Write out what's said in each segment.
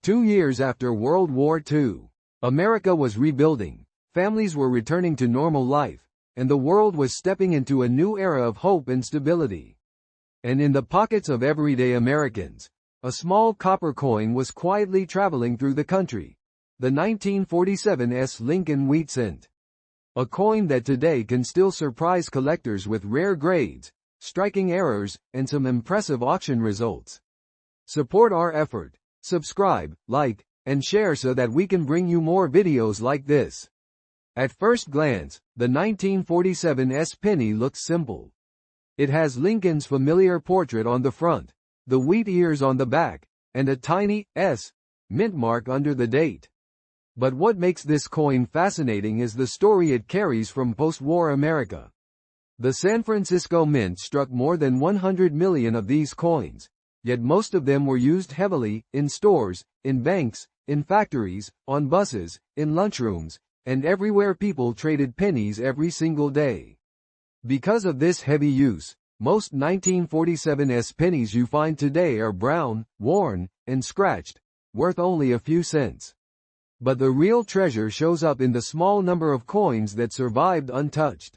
2 years after World War II, America was rebuilding, families were returning to normal life, and the world was stepping into a new era of hope and stability. And in the pockets of everyday Americans, a small copper coin was quietly traveling through the country, the 1947's Lincoln Wheat Cent. A coin that today can still surprise collectors with rare grades, striking errors, and some impressive auction results. Support our effort. Subscribe, like, and share so that we can bring you more videos like this. At first glance, the 1947's penny looks simple. It has Lincoln's familiar portrait on the front, the wheat ears on the back, and a tiny S mint mark under the date. But what makes this coin fascinating is the story it carries from post-war America. The San Francisco Mint struck more than 100 million of these coins, yet most of them were used heavily, in stores, in banks, in factories, on buses, in lunchrooms, and everywhere people traded pennies every single day. Because of this heavy use, most 1947's pennies you find today are brown, worn, and scratched, worth only a few cents. But the real treasure shows up in the small number of coins that survived untouched.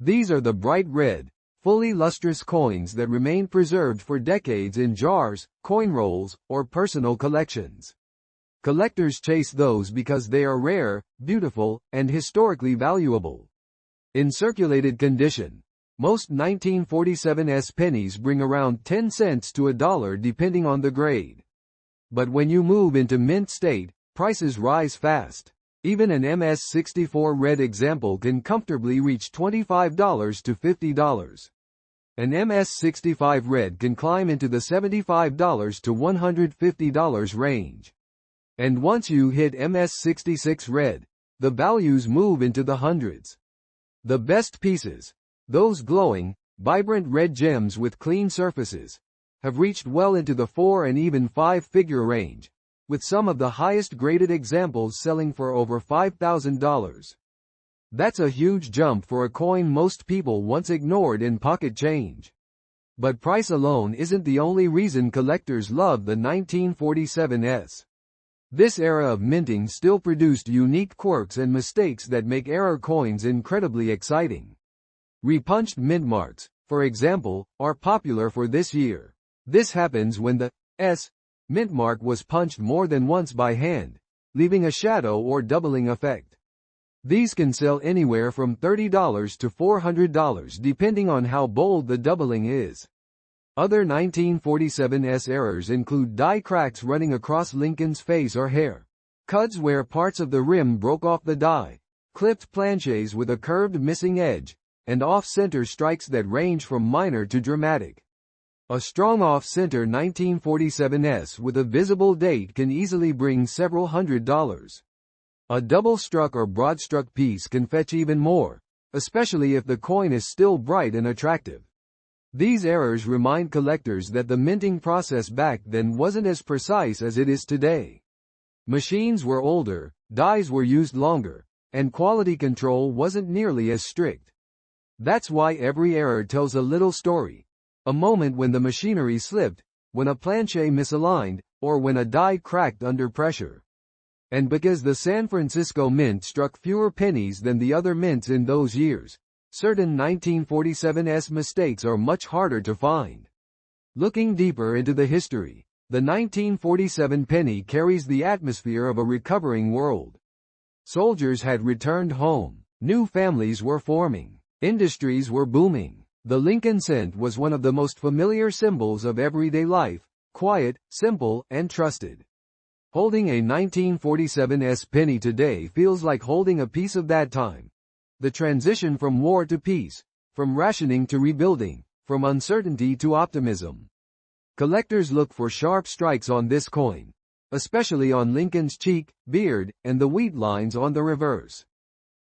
These are the bright red, fully lustrous coins that remain preserved for decades in jars, coin rolls, or personal collections. Collectors chase those because they are rare, beautiful, and historically valuable. In circulated condition, most 1947's pennies bring around 10 cents to $1 depending on the grade. But when you move into mint state, prices rise fast. Even an MS-64 red example can comfortably reach $25 to $50. An MS-65 red can climb into the $75 to $150 range. And once you hit MS-66 red, the values move into the hundreds. The best pieces, those glowing, vibrant red gems with clean surfaces, have reached well into the 4 and even 5-figure range, with some of the highest graded examples selling for over $5,000. That's a huge jump for a coin most people once ignored in pocket change. But price alone isn't the only reason collectors love the 1947's. This era of minting still produced unique quirks and mistakes that make error coins incredibly exciting. Repunched mint marks, for example, are popular for this year. This happens when the S mint mark was punched more than once by hand, leaving a shadow or doubling effect. These can sell anywhere from $30 to $400 depending on how bold the doubling is. Other 1947's errors include die cracks running across Lincoln's face or hair, cuts where parts of the rim broke off the die, clipped planchets with a curved missing edge, and off-center strikes that range from minor to dramatic. A strong off-center 1947's with a visible date can easily bring several $100s. A double-struck or broad-struck piece can fetch even more, especially if the coin is still bright and attractive. These errors remind collectors that the minting process back then wasn't as precise as it is today. Machines were older, dies were used longer, and quality control wasn't nearly as strict. That's why every error tells a little story. A moment when the machinery slipped, when a planchet misaligned, or when a die cracked under pressure. And because the San Francisco Mint struck fewer pennies than the other mints in those years, certain 1947's mistakes are much harder to find. Looking deeper into the history, the 1947 penny carries the atmosphere of a recovering world. Soldiers had returned home, new families were forming, industries were booming. The Lincoln Cent was one of the most familiar symbols of everyday life, quiet, simple, and trusted. Holding a 1947's penny today feels like holding a piece of that time. The transition from war to peace, from rationing to rebuilding, from uncertainty to optimism. Collectors look for sharp strikes on this coin, especially on Lincoln's cheek, beard, and the wheat lines on the reverse.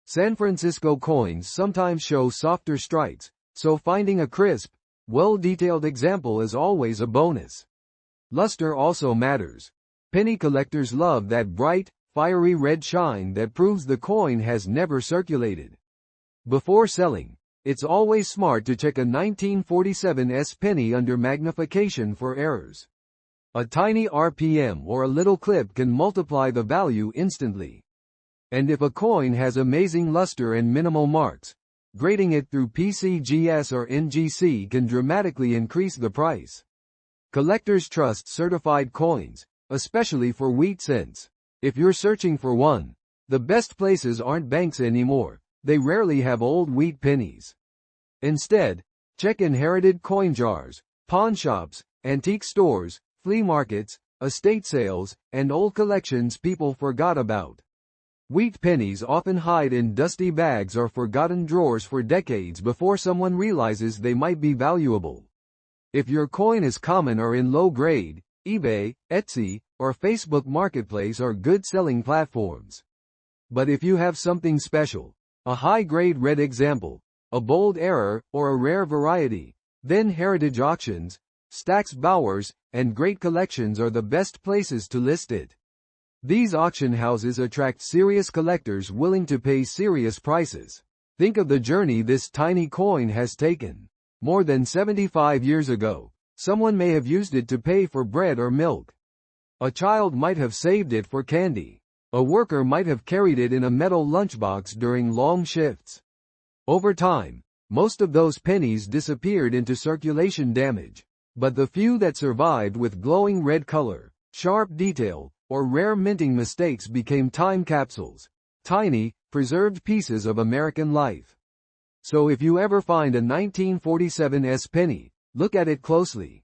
San Francisco coins sometimes show softer strikes, so finding a crisp, well-detailed example is always a bonus. Luster also matters. Penny collectors love that bright, fiery red shine that proves the coin has never circulated. Before selling, it's always smart to check a 1947's penny under magnification for errors. A tiny RPM or a little clip can multiply the value instantly. And if a coin has amazing luster and minimal marks, grading it through PCGS or NGC can dramatically increase the price. Collectors trust certified coins, especially for wheat cents. If you're searching for one, the best places aren't banks anymore. They rarely have old wheat pennies. Instead, check inherited coin jars, pawn shops, antique stores, flea markets, estate sales, and old collections people forgot about. Wheat pennies often hide in dusty bags or forgotten drawers for decades before someone realizes they might be valuable. If your coin is common or in low grade, eBay, Etsy, or Facebook Marketplace are good selling platforms. But if you have something special, a high-grade red example, a bold error, or a rare variety, then heritage auctions, Stack's Bowers, and great collections are the best places to list it. These auction houses attract serious collectors willing to pay serious prices. Think of the journey this tiny coin has taken. More than 75 years ago, someone may have used it to pay for bread or milk. A child might have saved it for candy. A worker might have carried it in a metal lunchbox during long shifts. Over time, most of those pennies disappeared into circulation damage. But the few that survived with glowing red color, sharp detail, or rare minting mistakes became time capsules, tiny, preserved pieces of American life. So if you ever find a 1947 penny, look at it closely.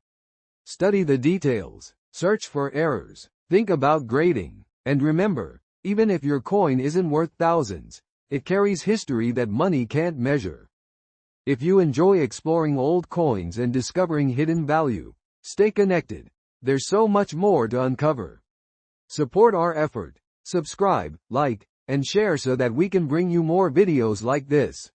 Study the details, search for errors, think about grading, and remember, even if your coin isn't worth thousands, it carries history that money can't measure. If you enjoy exploring old coins and discovering hidden value, stay connected. There's so much more to uncover. Support our effort. Subscribe, like, and share so that we can bring you more videos like this.